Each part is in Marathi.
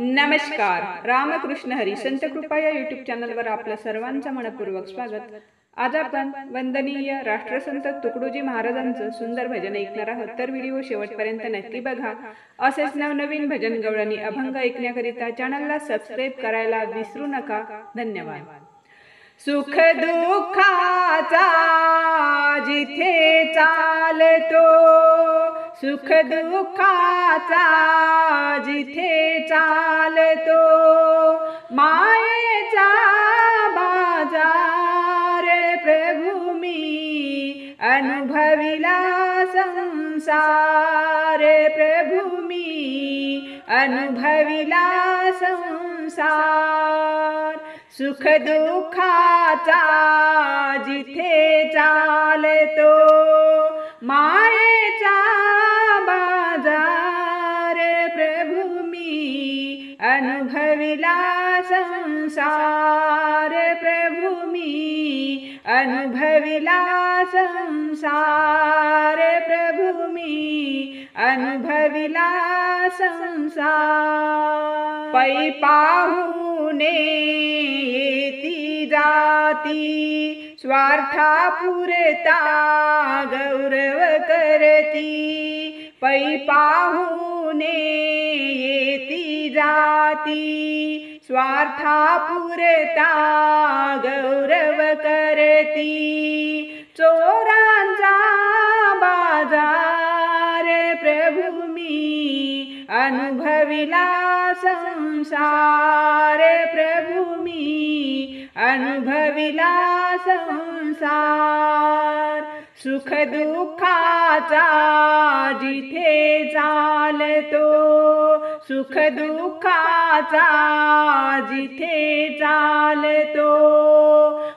नमस्कार. रामकृष्ण हरी संत कृपा या यूट्यूब चॅनलवर आपलं सर्वांचं मनपूर्वक स्वागत. आज आपण वंदनीय राष्ट्रसंत तुकडोजी महाराजांचं सुंदर भजन ऐकणार आहोत. तर व्हिडिओ शेवटपर्यंत नक्की बघा. असेच नवनवीन भजन गवळणी अभंग ऐकण्याकरिता चॅनलला सबस्क्राईब करायला विसरू नका. धन्यवाद. सुख दुःखाचा जिथे चालतो, सुख दुःखाचा जिथे चालतो, मायेचा बाजार प्रभू मी अनुभविला संसार, प्रभू मी अनुभविला संसार. सुख दुःखाचा जिथे चालतो, मायेचा बाजार प्रभू मी अनुभविला संसार, प्रभू मी अनुभविला संसार, प्रभू मी अनुभविला संसार. पै पाहुने येती जाती, स्वार्थापुरता गौरव करती. पै पाहुने येती जाती, स्वार्थापुरता गौरव करती. चोरांचा बाजार प्रभू मी अनुभविला संसार, प्रभू मी अनुभविला संसार. सुख दुःखाचा जिथे चालतो, सुख दुःखाचा जिथे चालतो,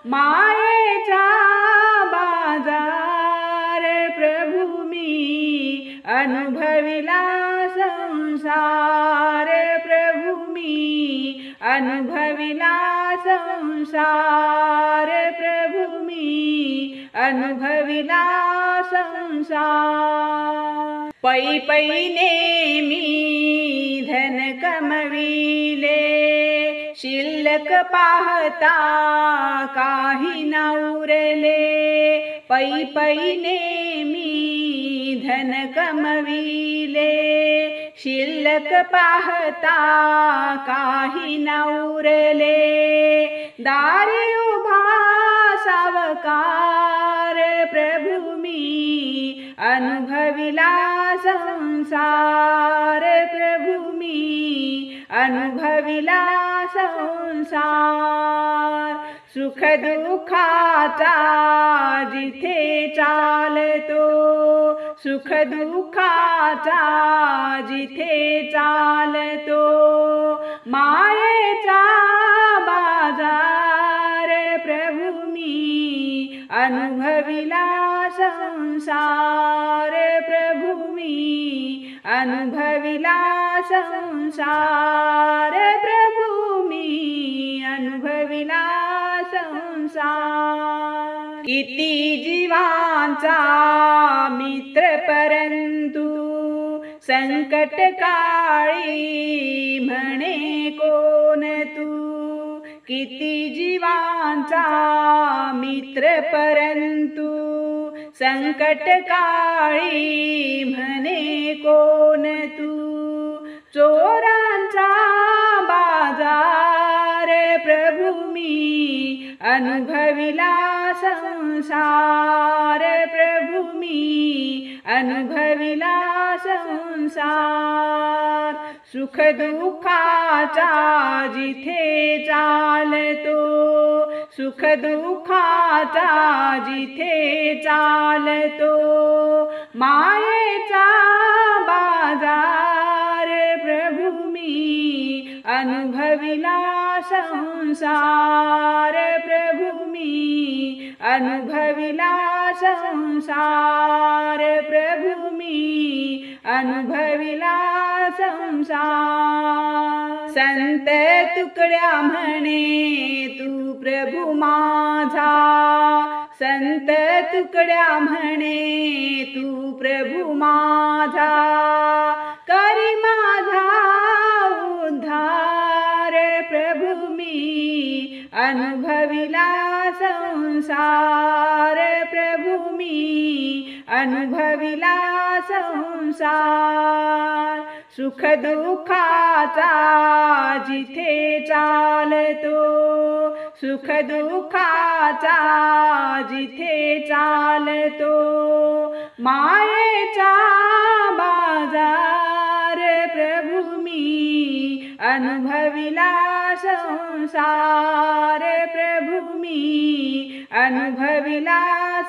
मायेचा बाजार प्रभू मी अनुभविला संसार, प्रभू मी अनुभविला संसार, प्रभू मी अनुभविला संसार. पै पै नेमी धन कमविले, शिल्लक पाहता काही न उरले. पै पै नेमी धन कमविले, शिल्लक पाहता काही न उरले. दारी उभा सावकार प्रभू मी अनुभविला संसार, प्रभू मी अनुभविला संसार. सुख दुःखाचा जिथे चालतो, सुख दुःखाचा जिथे चालतो, मायेचा बाजार प्रभू मी अनुभविला संसार, प्रभू मी अनुभविला संसार, प्रभू मी अनुभविला संसार. किती जीवांचा मित्र परंतु संकट काळी म्हणे कोण तू. किती जीवांचा मित्र परंतु संकट काळी म्हणे कोण तू. चोरांचा बाजार प्रभू मी अनुभविला संसार, प्रभू मी अनुभविला संसार. सुख दुःखाचा जिथे चालतो, सुख दुःखाचा जिथे चालतो, मायेचा बाजार प्रभू मी अनुभविला संसार, प्रभू मी अनुभविला संसार, प्रभू मी अनुभविला संसार. संत तुकड्या म्हणे तू प्रभू माझा, संत तुकड्या म्हणे तू प्रभू माझा. करी माझा उद्धार संसार प्रभु मी अनुभविला संसार सुख दुःखाचा जिथे चालतो सुख दुःखाचा जिथे चालतो मायेचा बाजार प्रभु मी अनुभविला संसार प्रभु मी अनुभविला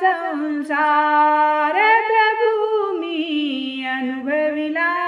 संसार प्रभु मी अनुभविला